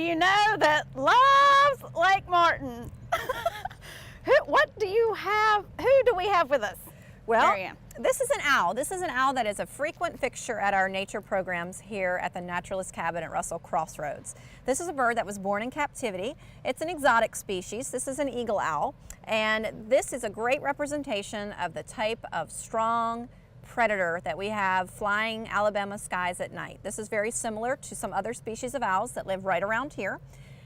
you know that loves Lake Martin. What do you have? Who do we have with us? Well, Marianne. this is an owl. This is an owl that is a frequent fixture at our nature programs here at the Naturalist Cabin at Russell Crossroads. This is a bird that was born in captivity. It's an exotic species. This is an eagle owl, and this is a great representation of the type of strong predator that we have flying Alabama skies at night. This is very similar to some other species of owls that live right around here.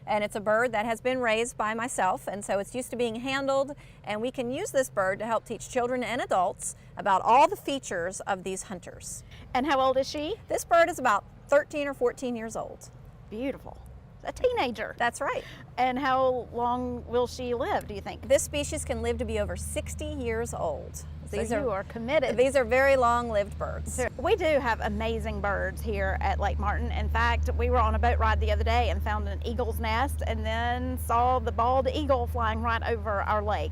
And it's a bird that has been raised by myself, and so it's used to being handled, and we can use this bird to help teach children and adults about all the features of these hunters. And how old is she? This bird is about 13 or 14 years old. Beautiful. A teenager. That's right. And how long will she live, do you think? This species can live to be over 60 years old. So you are committed. These are very long-lived birds. We do have amazing birds here at Lake Martin. In fact, we were on a boat ride the other day and found an eagle's nest and then saw the bald eagle flying right over our lake.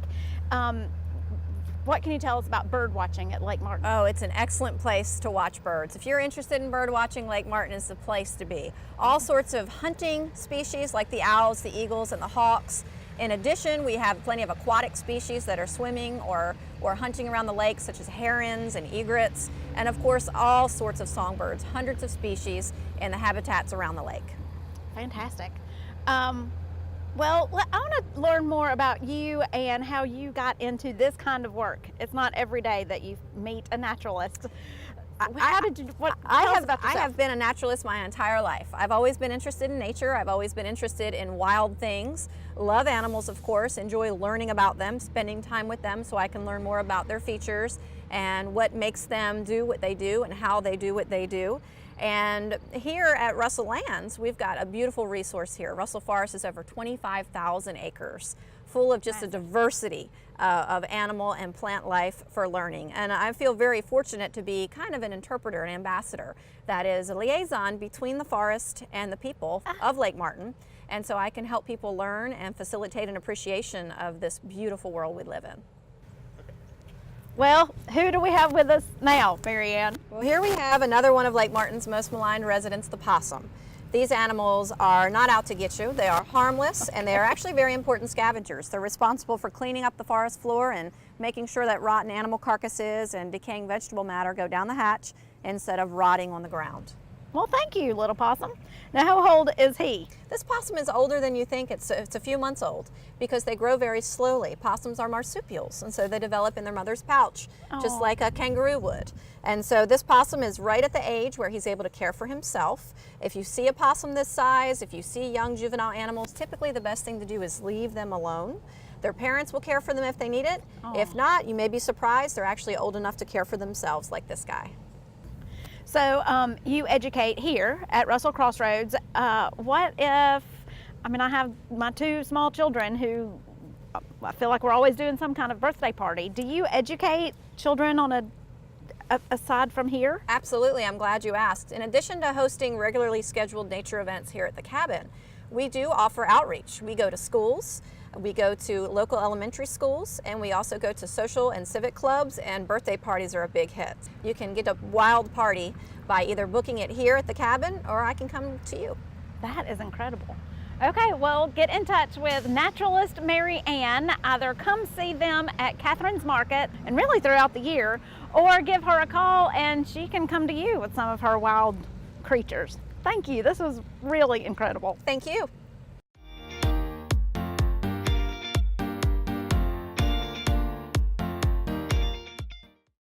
What can you tell us about bird watching at Lake Martin? Oh, it's an excellent place to watch birds. If you're interested in bird watching, Lake Martin is the place to be. All sorts of hunting species like the owls, the eagles, and the hawks. In addition, we have plenty of aquatic species that are swimming or hunting around the lake, such as herons and egrets, and of course all sorts of songbirds, hundreds of species in the habitats around the lake. Fantastic. Well, I want to learn more about you and how you got into this kind of work. It's not every day that you meet a naturalist. How did you, I have been a naturalist my entire life. I've always been interested in nature. I've always been interested in wild things. Love animals, of course. Enjoy learning about them, spending time with them so I can learn more about their features and what makes them do what they do and how they do what they do. And here at Russell Lands, we've got a beautiful resource here. Russell Forest is over 25,000 acres, full of just a diversity of animal and plant life for learning. And I feel very fortunate to be kind of an interpreter, an ambassador, that is a liaison between the forest and the people of Lake Martin. And so I can help people learn and facilitate an appreciation of this beautiful world we live in. Well, who do we have with us now, Marianne? Well, here we have another one of Lake Martin's most maligned residents, the possum. These animals are not out to get you. They are harmless, and they are actually very important scavengers. They're responsible for cleaning up the forest floor and making sure that rotten animal carcasses and decaying vegetable matter go down the hatch instead of rotting on the ground. Well, thank you, little possum. Now, how old is he? This possum is older than you think. It's a few months old because they grow very slowly. Possums are marsupials, and so they develop in their mother's pouch, just like a kangaroo would. And so this possum is right at the age where he's able to care for himself. If you see a possum this size, if you see young juvenile animals, typically the best thing to do is leave them alone. Their parents will care for them if they need it. If not, you may be surprised, they're actually old enough to care for themselves, like this guy. So you educate here at Russell Crossroads. What if, I have my two small children who I feel like we're always doing some kind of birthday party. Do you educate children on aside from here? Absolutely, I'm glad you asked. In addition to hosting regularly scheduled nature events here at the cabin, we do offer outreach. We go to schools, we go to local elementary schools, and we also go to social and civic clubs, and birthday parties are a big hit. You can get a wild party by either booking it here at the cabin, or I can come to you. That is incredible. Okay, well, get in touch with Naturalist Marianne. Either come see them at Catherine's Market, and really throughout the year, or give her a call and she can come to you with some of her wild creatures. Thank you. This was really incredible. Thank you.